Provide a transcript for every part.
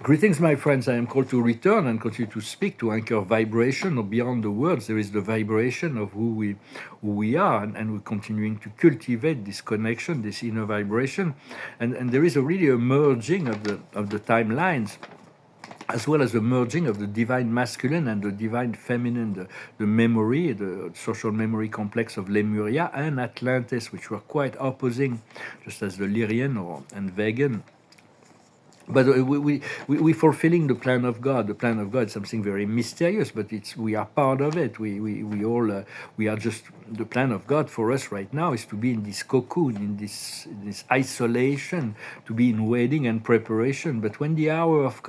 Greetings, my friends. I am called to return and continue to speak, to anchor vibration or beyond the words. There is the vibration of who we are, and we're continuing to cultivate this connection, this inner vibration, and there is a really a merging of the timelines, as well as the merging of the divine masculine and the divine feminine, the memory, the social memory complex of Lemuria and Atlantis, which were quite opposing, just as the Lyrian and Vegan. But we fulfilling the plan of God. The plan of God is something very mysterious, but it's we are part of it. We all we are just the plan of God for us right now is to be in this cocoon, in this isolation, to be in waiting and preparation. But when the hour of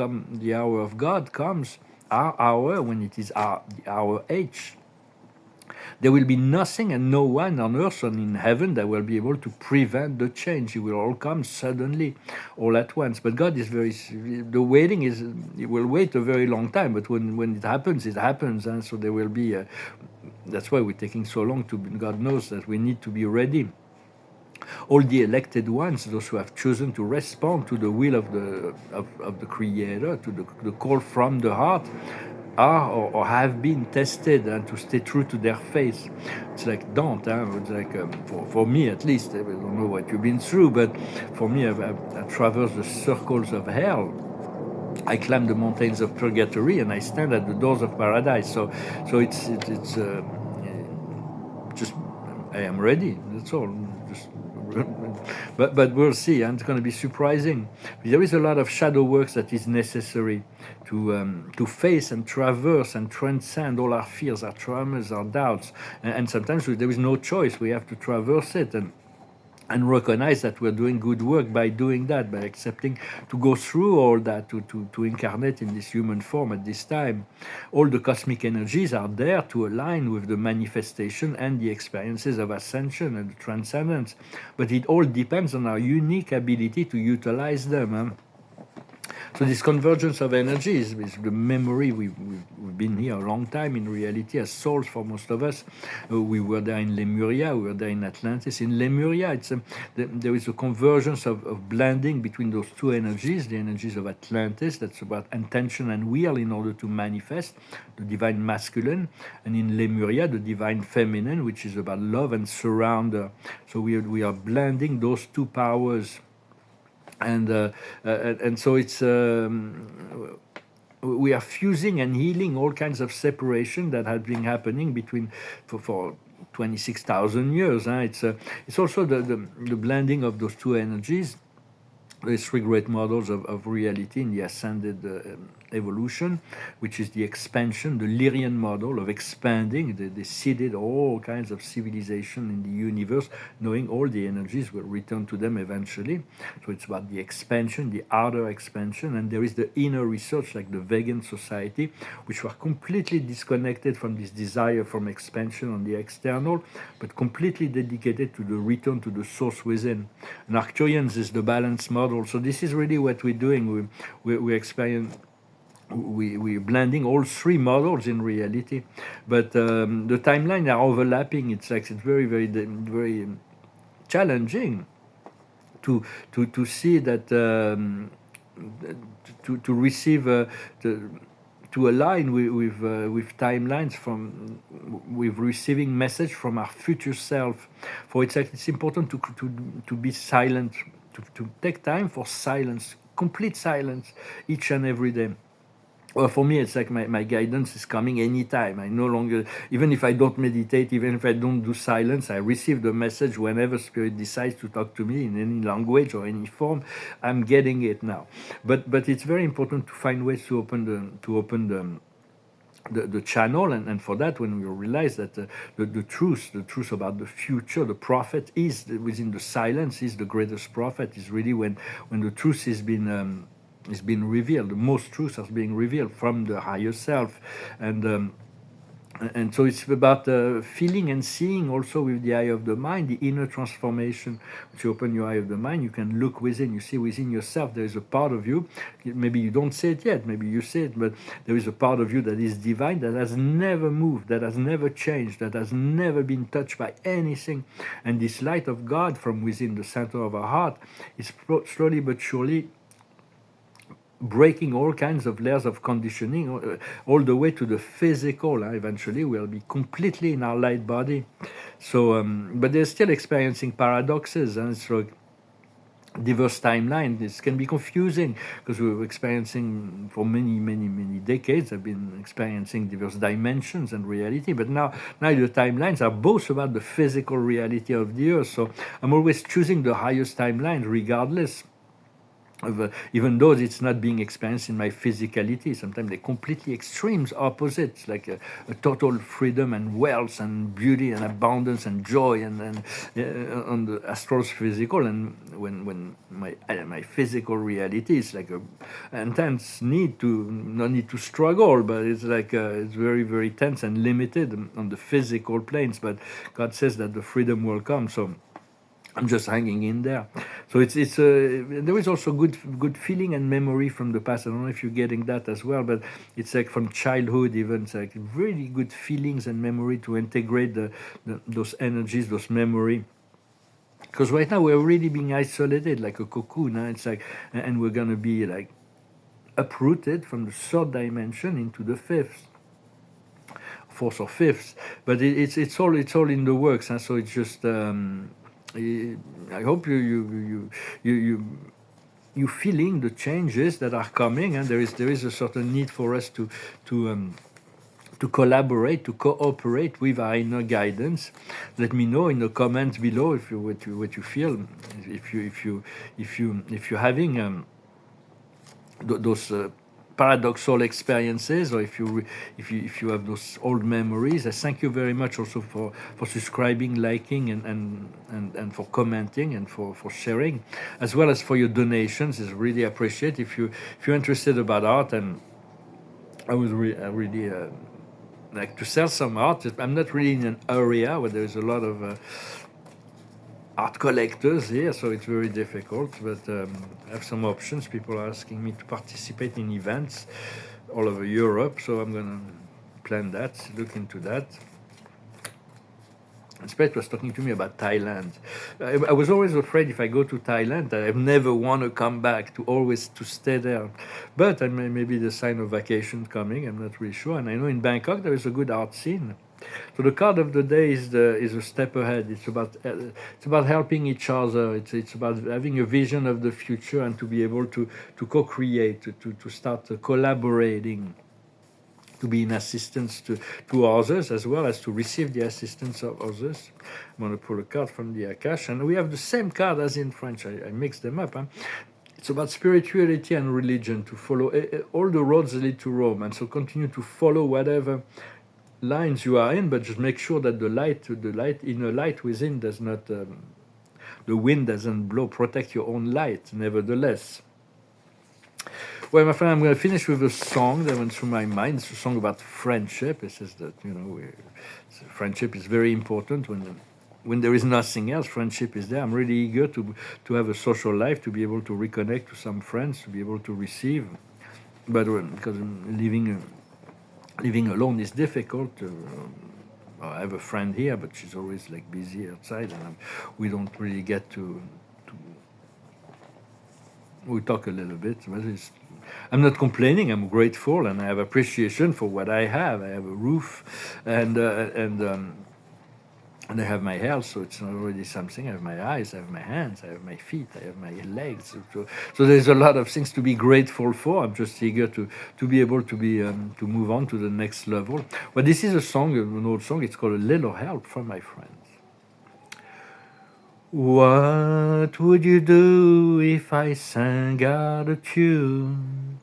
God comes, our hour, when it is our age, there will be nothing and no one on earth and in heaven that will be able to prevent the change. It will all come suddenly, all at once. But God is the waiting is, it will wait a very long time, but when it happens, it happens. And so there will be, that's why we're taking so long to, God knows that we need to be ready. All the elected ones, those who have chosen to respond to the will of the Creator, to the call from the heart, are or have been tested and to stay true to their faith. It's like don't. It's like for me at least. I don't know what you've been through, but for me, I've traversed the circles of hell. I climb the mountains of purgatory, and I stand at the doors of paradise. So it's just I am ready. That's all. Just, but we'll see. And it's going to be surprising. There is a lot of shadow works that is necessary to face and traverse and transcend all our fears, our traumas, our doubts. And sometimes there is no choice. We have to traverse it and recognize that we're doing good work by doing that, by accepting to go through all that, to incarnate in this human form at this time. All the cosmic energies are there to align with the manifestation and the experiences of ascension and transcendence. But it all depends on our unique ability to utilize them. So this convergence of energies is the memory. We've been here a long time in reality as souls for most of us. We were there in Lemuria, we were there in Atlantis. In Lemuria, there is a convergence of blending between those two energies, the energies of Atlantis, that's about intention and will in order to manifest, the divine masculine, and in Lemuria, the divine feminine, which is about love and surrender. So we are blending those two powers. And so it's we are fusing and healing all kinds of separation that had been happening between for 26,000 years. It's also the blending of those two energies. There's three great models of reality in the ascended evolution, which is the expansion, the Lyrian model of expanding. They seeded all kinds of civilization in the universe, knowing all the energies will return to them eventually. So it's about the expansion, the outer expansion, and there is the inner research, like the vegan society, which were completely disconnected from this desire from expansion on the external, but completely dedicated to the return to the source within. And Arcturians is the balance model. So this is really what we're doing. We experience. We're blending all three models in reality, but the timeline are overlapping. It's very, very, very challenging to see that to receive to align with timelines with receiving message from our future self. For it's important to be silent, to take time for silence, complete silence each and every day. Well, for me, it's like my guidance is coming anytime. I no longer, even if I don't meditate, even if I don't do silence, I receive the message whenever Spirit decides to talk to me in any language or any form. I'm getting it now. But it's very important to find ways to open the channel, and for that, when we realize that the truth about the future, the prophet is within the silence, is the greatest prophet, is really when the truth is being revealed. The most truth is being revealed from the higher self, and so it's about feeling and seeing also with the eye of the mind, the inner transformation. Once you open your eye of the mind, you can look within. You see within yourself there is a part of you. Maybe you don't see it yet, maybe you see it, but there is a part of you that is divine, that has never moved, that has never changed, that has never been touched by anything. And this light of God from within the center of our heart is slowly but surely breaking all kinds of layers of conditioning, all the way to the physical. Eventually, we'll be completely in our light body. So, but they're still experiencing paradoxes, and so diverse timeline. This can be confusing because we were experiencing for many decades. I've been experiencing diverse dimensions and reality, but now the timelines are both about the physical reality of the earth. So I'm always choosing the highest timeline, regardless of, even though it's not being experienced in my physicality. Sometimes they're completely extremes, opposites, like a total freedom and wealth and beauty and abundance and joy and on the astral's physical, and when my physical reality is like a intense need to no need to struggle, but it's like it's very tense and limited on the physical planes. But God says that the freedom will come, so I'm just hanging in there. So it's there is also good feeling and memory from the past. I don't know if you're getting that as well, but it's like from childhood even. It's like really good feelings and memory to integrate those energies, those memory. Because right now we're really being isolated like a cocoon. It's like, and we're gonna be like uprooted from the third dimension into the fifth, fourth or fifth. But it's all in the works, and so it's just. I hope you feeling the changes that are coming, and there is a certain need for us to collaborate, to cooperate with our inner guidance. Let me know in the comments below if you what you feel, if you're having those paradoxal experiences, or if you have those old memories. I thank you very much also for subscribing, liking, and for commenting and for sharing, as well as for your donations. Is really appreciate if you're interested about art. And I really like to sell some art. I'm not really in an area where there's a lot of art collectors here, so it's very difficult, but I have some options. People are asking me to participate in events all over Europe, so I'm going to plan that, look into that. Spet was talking to me about Thailand. I was always afraid if I go to Thailand, I never want to come back, to stay there. But maybe the sign of vacation coming, I'm not really sure. And I know in Bangkok there is a good art scene. So the card of the day is a step ahead. It's about helping each other. It's about having a vision of the future and to be able to co-create, to start collaborating, to be in assistance to others, as well as to receive the assistance of others. I'm going to pull a card from the Akash, and we have the same card as in French. I mixed them up. It's about spirituality and religion, to follow all the roads lead to Rome, and so continue to follow whatever lines you are in, but just make sure that the inner light within does not, the wind doesn't blow. Protect your own light, nevertheless. Well, my friend, I'm going to finish with a song that went through my mind. It's a song about friendship. It says that friendship is very important when there is nothing else. Friendship is there. I'm really eager to have a social life, to be able to reconnect to some friends, to be able to receive. But because living alone is difficult. I have a friend here, but she's always like busy outside, and we don't really get to. We talk a little bit, but I'm not complaining. I'm grateful, and I have appreciation for what I have. I have a roof, and I have my health, so it's already something. I have my eyes, I have my hands, I have my feet, I have my legs. So there's a lot of things to be grateful for. I'm just eager to be able to be to move on to the next level. But this is a song, an old song. It's called "A Little Help from My Friends." What would you do if I sang out a tune?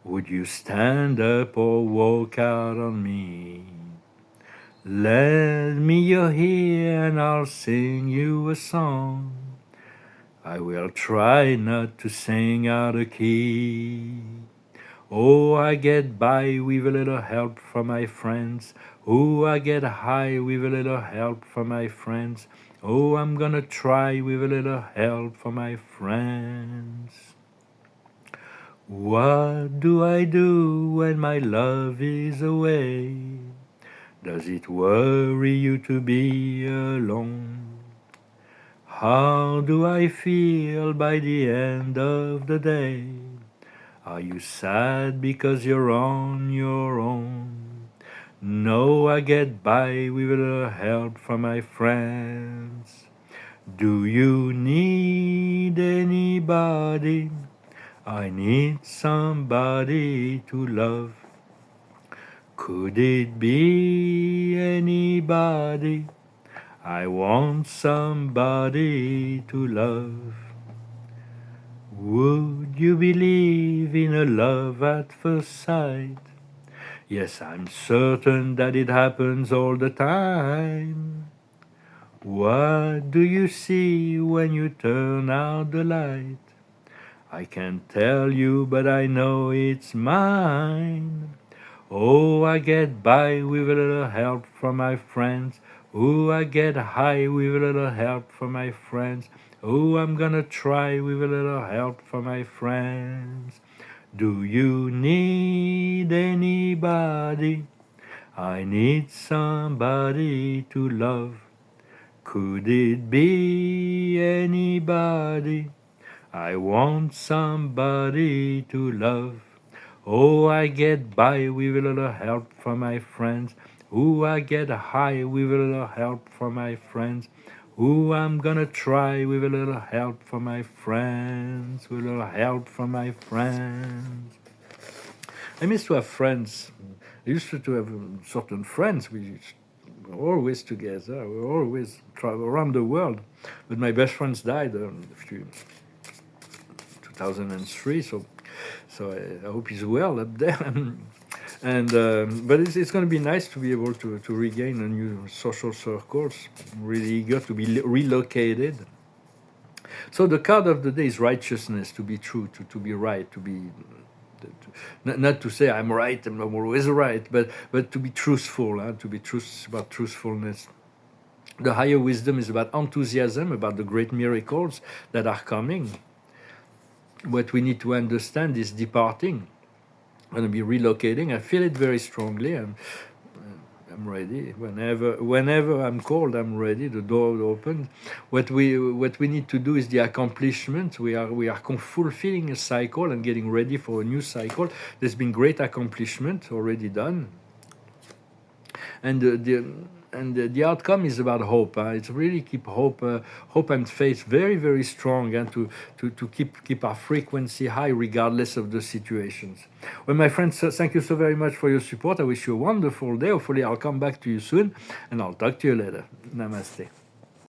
Would you stand up or walk out on me? Lend me your ear and I'll sing you a song. I will try not to sing out of key. Oh, I get by with a little help from my friends. Oh, I get high with a little help from my friends. Oh, I'm gonna try with a little help from my friends. What do I do when my love is away? Does it worry you to be alone? How do I feel by the end of the day? Are you sad because you're on your own? No, I get by with a little help from my friends. Do you need anybody? I need somebody to love. Could it be anybody? I want somebody to love. Would you believe in a love at first sight? Yes, I'm certain that it happens all the time. What do you see when you turn out the light? I can't tell you, but I know it's mine. Oh, I get by with a little help from my friends. Oh, I get high with a little help from my friends. Oh, I'm gonna try with a little help from my friends. Do you need anybody? I need somebody to love. Could it be anybody? I want somebody to love. Oh, I get by with a little help from my friends. Oh, I get high with a little help from my friends. Oh, I'm gonna try with a little help from my friends. With a little help from my friends. I miss to have friends. I used to have certain friends. We were always together. We were always travel around the world. But my best friends died a few 2003. So I hope he's well up there. And but it's going to be nice to be able to regain a new social circles. I'm really eager to be relocated. So the card of the day is righteousness, to be true, to be right, to be not to say I'm right, I'm always right, but to be truthful, to be about truthfulness. The higher wisdom is about enthusiasm, about the great miracles that are coming. What we need to understand is departing. I'm going to be relocating. I feel it very strongly. I'm ready. Whenever I'm called, I'm ready. The door opened. What we need to do is the accomplishment. We are fulfilling a cycle and getting ready for a new cycle. There's been great accomplishment already done, and the outcome is about hope. It's really keep hope and faith very, very strong, and to keep our frequency high regardless of the situations. Well, my friends, thank you so very much for your support. I wish you a wonderful day. Hopefully I'll come back to you soon, and I'll talk to you later. Namaste.